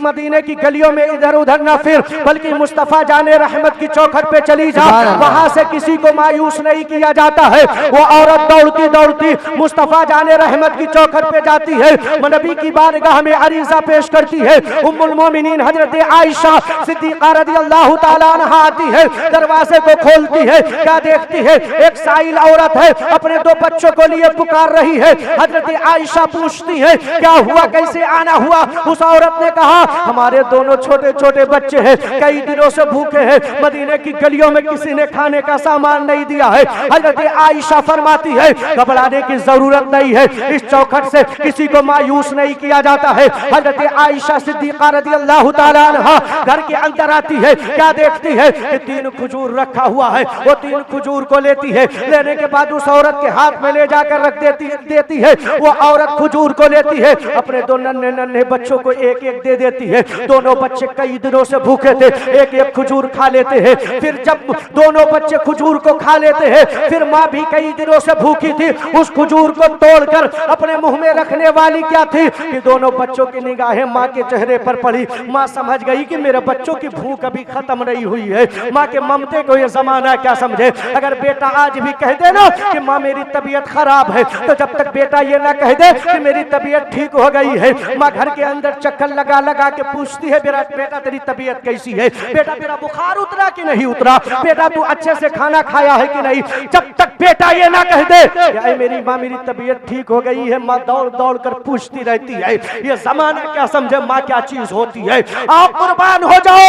मदीने की गलियों में इधर उधर ना फिर, बल्कि मुस्तफा जाने रहमत की चौखट पे चली जा, वहां से किसी को मायूस नहीं किया जाता है। वो औरत दौड़ती दौड़ती मुस्तफा जाने रहमत की चौखट पे जाती है, नबी की बारगाह में अरीजा पेश करती है। मोमिनीन हजरत आयशा सिद्दीका रज़ियल्लाहु ताला अन्हा आती है, दरवाजे को खोलती है, क्या देखती है? एक साइल औरत है, अपने दो बच्चों को लिए पुकार रही है। हजरत आयशा पूछती है क्या हुआ, कैसे आना हुआ? उस औरत ने कहा हमारे दोनों छोटे छोटे बच्चे हैं, कई दिनों से भूखे हैं, मदीने की गलियों में किसी ने खाने का सामान नहीं दिया है। हजरत आयशा फरमाती है घबराने की जरूरत नहीं है, इस चौखट से किसी को मायूस नहीं किया जाता है। हजरत आयशा सिद्दीका रज़ियल्लाहु ताला अन्हा घर के अंदर आती है, क्या देखती है कि 3 खजूर रखा हुआ है। वो 3 खजूर को लेती है, लेने के बाद उस औरत के हाथ में ले जाकर रख देती है। वो औरत खजूर को लेती है, अपने दो नन्हे नन्हे बच्चों को एक एक दे देती है। दोनों बच्चे कई दिनों से भूखे थे, एक एक खजूर खा लेते हैं। फिर जब दोनों बच्चे खजूर को खा लेते हैं, फिर माँ भी कई दिनों से भूखी थी, उस खजूर को तोड़कर अपने मुंह में रखने वाली क्या थी कि दोनों बच्चों की निगाहें माँ के चेहरे पर पड़ी। माँ समझ गई कि मेरे बच्चों की भूख अभी खत्म नहीं हुई है। माँ के ममते को ये जमाना क्या समझे। अगर बेटा आज भी कह दे ना कि माँ मेरी तबीयत खराब है, तो जब तक बेटा ये ना कह दे कि मेरी तबीयत ठीक हो गई है, माँ घर के अंदर चक्कर लगा लगा के पूछती है बेटा तेरी तबीयत कैसी है, बेटा तेरा बुखार उतरा कि नहीं उतरा, बेटा तू अच्छे से खाना खाया है कि नहीं। जब तक बेटा ये ना कह दे मेरी माँ मेरी तबीयत ठीक हो गई है, माँ दौड़ दौड़ कर पूछती रहती है। ये जमाना क्या समझे, माँ क्या चीज होती है। आप कुर्बान हो जाओ।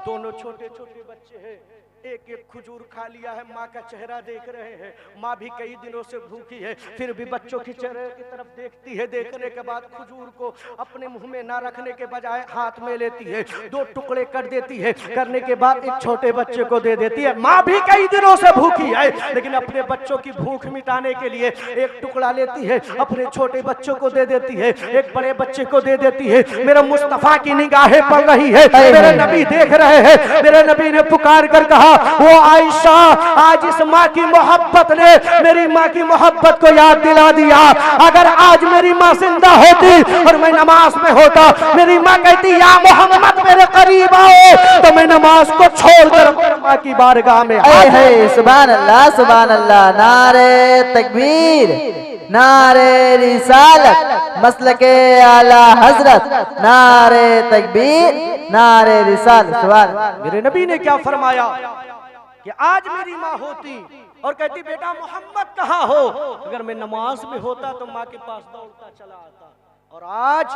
दोनों छोटे छोटे बच्चे हैं, एक एक खजूर खा लिया है, माँ का चेहरा देख रहे हैं, माँ भी कई दिनों से भूखी है, फिर भी बच्चों के चेहरे की तरफ देखती है, देखने के बाद खजूर को अपने मुंह में ना रखने के बजाय हाथ में लेती है, 2 टुकड़े कर देती है, करने के बाद एक छोटे बच्चे को दे देती है। माँ भी कई दिनों से भूखी है, लेकिन अपने बच्चों की भूख मिटाने के लिए एक टुकड़ा लेती है, अपने छोटे बच्चों को दे देती है, एक बड़े बच्चे को दे देती है। मेरे मुस्तफा की निगाहें पड़ रही है, मेरे नबी देख रहे हैं। मेरे नबी ने पुकार कर कहा, वो आयशा, आज इस माँ की मोहब्बत ने मेरी माँ की मोहब्बत को याद दिला दिया। अगर आज मेरी माँ जिंदा होती और मैं नमाज में होता, मेरी माँ कहती या मोहम्मद मेरे करीब आओ, तो मैं नमाज को छोड़कर माँ की बारगाह में सुभान अल्लाह, सुभान अल्लाह। नारे तकबीर, नारे रिसालत, मसलके आला हजरत, नारे तकबीर, नारे रिसालत। सुभान। मेरे नबी ने क्या फरमाया कि आज मेरी माँ होती और कहती बेटा मोहम्मद कहाँ हो, अगर मैं नमाज में होता तो माँ के पास दौड़ता चला आता। और आज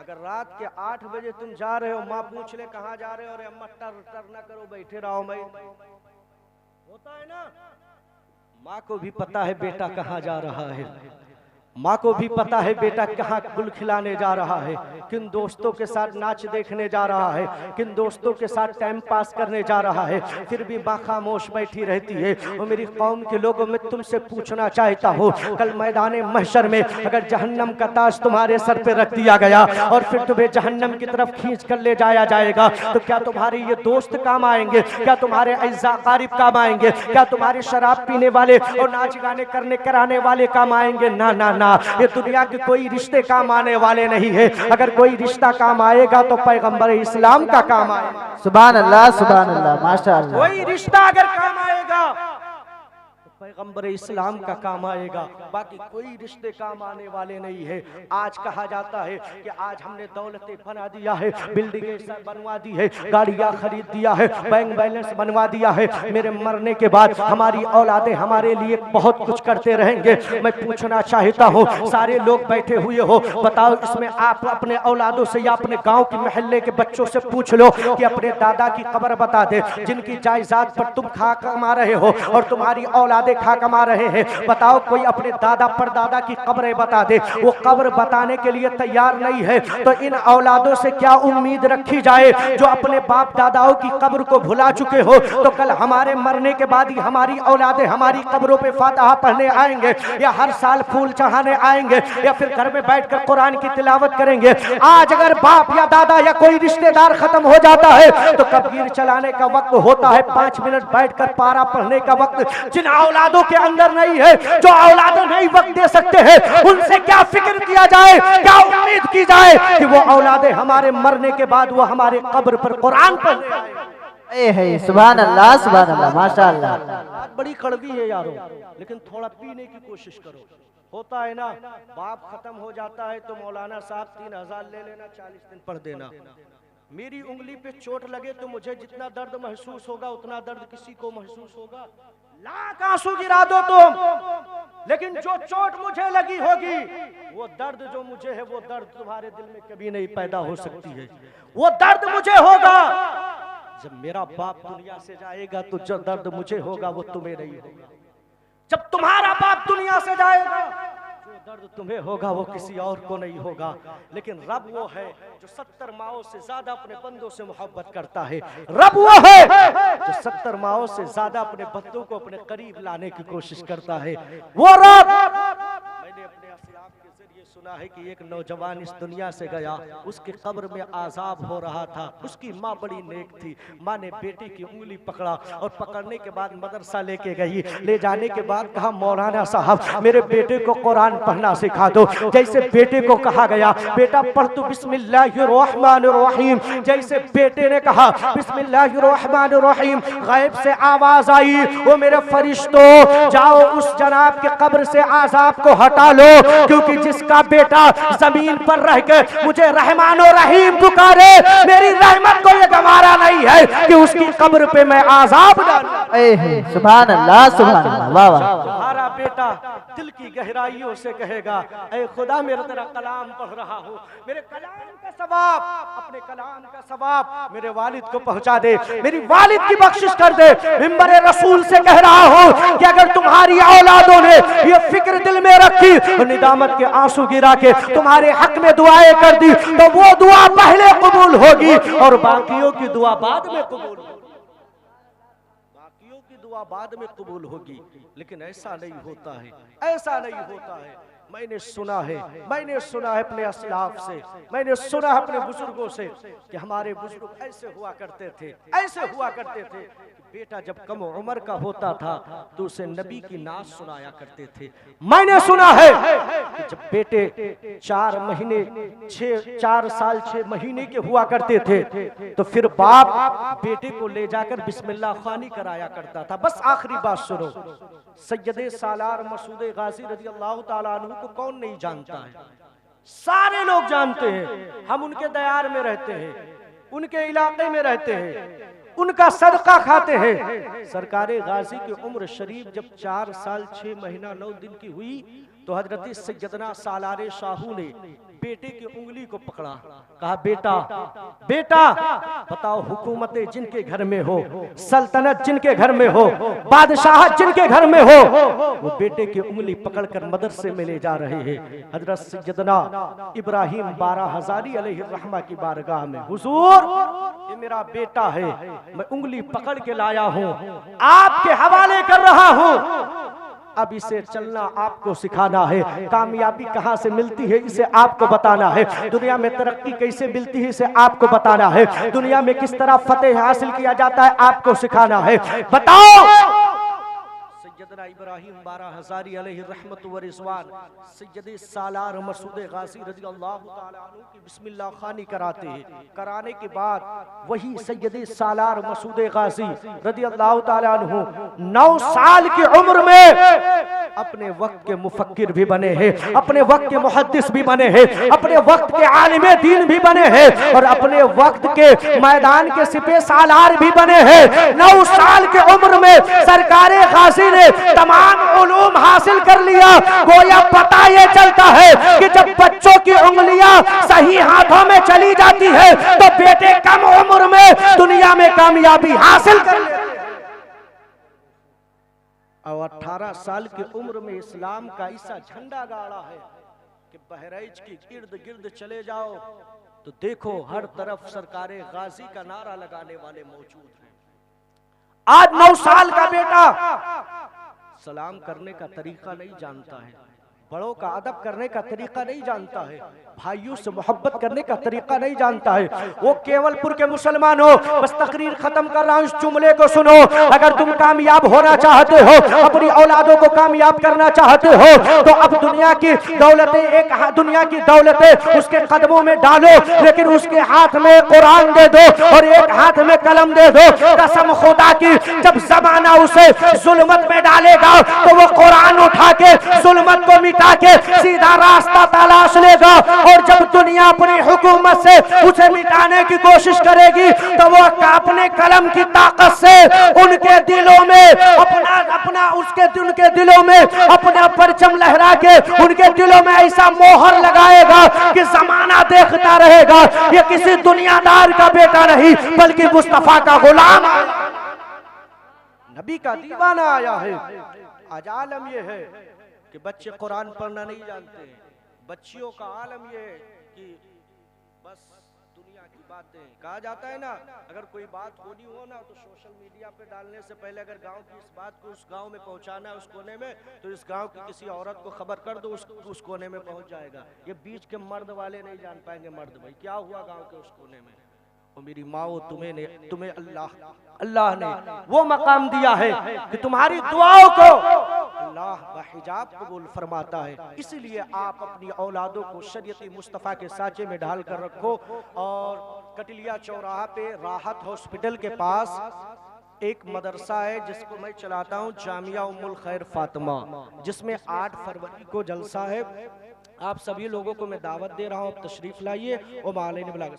अगर रात के 8 बजे तुम जा रहे हो, माँ पूछ ले कहाँ जा रहे हो, अरे अम्मा टर ना करो, बैठे रहो, मैं होता है ना। माँ को भी पता है बेटा कहाँ जा रहा है, माँ को भी पता है बेटा कहाँ गुल खिलाने जा रहा है, किन दोस्तों के साथ नाच देखने जा रहा है, किन दोस्तों के साथ टाइम पास करने जा रहा है, फिर भी माँ खामोश बैठी रहती है। और मेरी कौम के लोगों में तुमसे पूछना चाहता हूँ, कल मैदान महशर में अगर जहन्नम का ताज तुम्हारे सर पे रख दिया गया और फिर तुम्हें जहन्नम की तरफ खींच कर ले जाया जाएगा, तो क्या तुम्हारे ये दोस्त काम आएंगे, क्या तुम्हारे अज़्ज़ा क़रीब काम आएंगे, क्या तुम्हारे शराब पीने वाले और नाच गाने करने कराने वाले काम आएंगे? ना ना ना, ये दुनिया के कोई रिश्ते काम आने वाले नहीं है। अगर कोई रिश्ता काम आएगा तो पैगंबर इस्लाम का काम आएगा। सुभान अल्लाह, सुभान अल्लाह, माशाअल्लाह। कोई रिश्ता अगर काम आएगा तो पैगंबर इस्लाम का काम आएगा, बाकी कोई रिश्ते काम आने वाले नहीं है। आज कहा जाता है कि आज हमने दौलतें बना दिया है, बिल्डिंगें बनवा दी है, गाड़ियां खरीद दिया है, बैंक बैलेंस बनवा दिया है, मेरे मरने के बाद हमारी औलादें हमारे लिए बहुत कुछ करते रहेंगे। मैं पूछना चाहता हूँ, सारे लोग बैठे हुए हो, बताओ इसमें आप अपने औलादों से या अपने गाँव के मोहल्ले के बच्चों से पूछ लो कि अपने दादा की कब्र बता दे, जिनकी जायदाद पर तुम खा कमा रहे हो और तुम्हारी औलादें खा कमा रहे हैं। बताओ कोई अपने दादा परदादा की कब्रें बता दे, वो कब्र बताने के लिए तैयार नहीं है, तो इन औलादों से क्या उम्मीद रखी जाए जो अपने बाप दादाओं की कब्र को भुला चुके हो। तो कल हमारे मरने के बाद ही हमारी औलादें हमारी कब्रों पे फातिहा पढ़ने आएंगे, या हर साल फूल चढ़ाने आएंगे, या फिर घर में बैठकर कुरान की तिलावत करेंगे। आज अगर बाप या दादा या कोई रिश्तेदार खत्म हो जाता है तो कबीर चलाने का वक्त होता है, 5 मिनट बैठकर पारा पढ़ने का वक्त जिन औलादों के अंदर नहीं है, जो औलादें नहीं वक्त दे सकते हैं, उनसे क्या फिक्र किया जाए, क्या उम्मीद की जाए कि वो औलादें हमारे मरने के बाद वो हमारे कब्र पर कुरान पढ़ने आए। सुभान अल्लाह, सुभान अल्लाह, माशाअल्लाह। बात बड़ी कड़वी है यारो, लेकिन थोड़ा पीने की कोशिश करो। होता है ना, बाप खत्म हो जाता है तो मौलाना साहब 3000 ले लेना, 40 दिन पढ़ देना। मेरी उंगली पे चोट लगे तो मुझे जितना दर्द महसूस होगा उतना दर्द किसी को महसूस होगा। लाख आंसू गिरा दो तुम, लेकिन जो चोट मुझे लगी होगी वो दर्द जो मुझे है वो दर्द तुम्हारे दिल में कभी नहीं पैदा हो सकती है। वो दर्द मुझे होगा जब मेरा बाप दुनिया से जाएगा, तो जो दर्द मुझे होगा वो तुम्हें नहीं होगा। जब तुम्हारा बाप दुनिया से जाएगा, जो दर्द तुम्हें होगा वो किसी और को नहीं होगा। लेकिन रब वो है जो 70 माओं से ज्यादा अपने बंदों से मोहब्बत करता है। रब वो है जो 70 माओं से ज्यादा अपने बंदों को अपने करीब लाने की कोशिश करता है। वो रब, मैंने अपने असलाफ के जरिए सुना है कि एक नौजवान इस दुनिया से गया, उसके कब्र में आजाब हो रहा था। उसकी माँ बड़ी नेक थी, माँ ने बेटे की उंगली पकड़ा और पकड़ने के बाद मदरसा लेके गई। ले जाने के बाद कहा मौलाना साहब मेरे बेटे को कुरान पढ़ना सिखा दो। जैसे बेटे को कहा गया बेटा पढ़ तू बिस्मिल्लाहिर्रहमानिर्रहीम, जैसे बेटे ने कहा बिस्मिल्लाहिर्रहमानिर्रहीम, गैब से आवाज आई, वो मेरे फरिश्तों जाओ उस जनाब के कब्र से आजाब को हटा लो, क्योंकि जिसका बेटा जमीन पर रह के मुझे रहमान और रहीम पुकारे, मेरी रहमत को ये गवारा नहीं है कि उसकी कब्र पे मैं आजाब डालूं। सुभान अल्लाह, सुभान अल्लाह, वाह वाह। तुम्हारा बेटा दिल की गहराइयों से कहेगा, ऐ खुदा मेरा तेरा कलाम पढ़ रहा हूँ, मेरे कलाम का सवाब, अपने कलाम का सवाब मेरे वालिद को पहुंचा दे, मेरी वालिद की बख्शिश कर दे। मिंबर रसूल से कह रहा हूँ कि अगर तुम्हारी औलादों ने ये फिक्र दिल में रखी और निदामत के आंसू गिरा के तुम्हारे हक में दुआएं कर दी, तो वो दुआ पहले कबूल होगी और बाकियों की दुआ बाद में कबूल होगी, बाकियों की दुआ बाद में कबूल होगी। लेकिन ऐसा नहीं होता है, ऐसा नहीं होता है। मैंने सुना है अपने असलाफ से, मैंने सुना है अपने बुजुर्गों से कि हमारे बुजुर्ग ऐसे हुआ करते थे, ऐसे हुआ करते थे। बेटा जब कम उम्र का होता था तो उसे नबी की नात सुनाया करते थे। मैंने सुना है कि जब बेटे 4 साल 6 महीने के हुआ करते थे तो फिर बाप बेटे को ले जाकर बिस्मिल्लाह खानी कराया करता था। बस आखिरी बात सुनो, सैयदे सालार मसूद गाजी रज़ी अल्लाह ताला अन्हु को कौन नहीं जानता है? सारे लोग जानते हैं। हम उनके दयार में रहते हैं, उनके इलाके में रहते हैं, उनका सदका खाते हैं। सरकारे गाजी की उम्र शरीफ जब 4 साल 6 महीना 9 दिन की हुई तो हजरत सैयदना सालारे शाहू ने बेटे की उंगली को पकड़ा, कहा बेटा बेटा बताओ, हुकूमतें जिनके घर में हो, सल्तनत जिनके घर में हो, बादशाह जिनके घर में हो, वो बेटे की उंगली पकड़कर मदरसे में ले जा रहे हैं। हजरत सैयदना इब्राहिम 12 हज़ारी अलैहिर्रहमा की बारगाह में, हुजूर ये मेरा बेटा है, मैं उंगली पकड़ के लाया हूँ, आपके हवाले कर रहा हूँ, अब इसे चलना आपको सिखाना है, कामयाबी कहाँ से मिलती है इसे आपको बताना है, दुनिया में तरक्की कैसे मिलती है इसे आपको बताना है, दुनिया में किस तरह फतेह हासिल किया जाता है आपको सिखाना है। बताओ। सैयदना इब्राहिम 12 हज़ारी अलैहि रहमत व रिज़वान सैयदे सालार मसूद गाजी रज़ी अल्लाह ताला अन्हु की बिस्मिल्लाह खानी कराते हैं। कराने के बाद वही सैयदे सालार मसूद गाजी रज़ी अल्लाह ताला अन्हु 9 साल की उम्र में अपने वक्त के मुफक्किर भी बने हैं, अपने वक्त के मुहद्दिस भी बने हैं, अपने वक्त के आलिमे दीन भी बने हैं और अपने वक्त के मैदान के सिपह सालार भी बने हैं। 9 साल की उम्र में सरकारे गाजी ने तमाम उलूम हासिल कर लिया। गोया पता ये चलता है कि जब बच्चों की उंगलियां सही हाथों में चली जाती है तो बेटे कम उम्र में दुनिया में कामयाबी हासिल कर लेते हैं। और 18 साल की उम्र में इस्लाम का ऐसा झंडा गाड़ा है कि बहराइच की इर्द गिर्द चले जाओ तो देखो हर तरफ सरकारे गाजी का नारा लगाने वाले मौजूद हैं। आज 9 साल का बेटा सलाम करने का तरीका नहीं जानता है, बड़ों का अदब करने का तरीका नहीं जानता है, भाइयों से मोहब्बत करने का तरीका नहीं जानता है। वो केवलपुर के मुसलमान हो, बस तकरीर खत्म कर रहा हूं, इस जुमले को सुनो। अगर तुम कामयाब होना चाहते हो, अपनी औलादों को कामयाब करना चाहते हो तो अब दुनिया की दौलतें उसके कदमों में डालो, लेकिन उसके हाथ में कुरान दे दो और एक हाथ में कलम दे दो। कसम खुदा की, जब जमाना उसे जुल्मत में डालेगा तो वो कुरान उठा के जुल्मत को मिटा के सीधा रास्ता तलाश लेगा। और जब दुनिया अपनी हुकूमत से उसे मिटाने की कोशिश करेगी तो वो अपने कलम की ताकत से उनके दिलों में उनके दिलों में अपना परचम लहरा के उनके दिलों में ऐसा मोहर लगाएगा कि जमाना देखता रहेगा ये किसी दुनियादार का बेटा नहीं बल्कि मुस्तफा का गुलाम, नबी का दीवाना आया है। आज आलम ये है कि बच्चे कुरान पढ़ना नहीं जानते। बच्चियों का आलम ये है कि बस दुनिया की बातें, कहा जाता है ना, अगर कोई बात होनी हो ना तो सोशल मीडिया पे डालने से पहले अगर गांव की इस बात को उस गांव में पहुंचाना है उस कोने में, तो इस गांव की किसी औरत को खबर कर दो, उस कोने में पहुंच जाएगा। ये बीच के मर्द वाले नहीं जान पाएंगे, मर्द भाई क्या हुआ गांव के उस कोने में। और मेरी माओ तुम्हें अल्लाह ने वो मकाम दिया है कि तुम्हारी दुआओं को अल्लाह बाहिजाब कबूल फरमाता है। इसीलिए आप अपनी औलादों को शरीयती मुस्तफ़ा के साँचे में ढाल कर रखो। और कटिलिया चौराहा पे राहत हॉस्पिटल के पास एक मदरसा है जिसको मैं चलाता हूँ, जामिया उम्मुल खैर फातिमा, जिसमें 8 फरवरी को जलसा है। आप सभी लोगों को मैं दावत दे रहा हूँ, आप तशरीफ लाइए और माले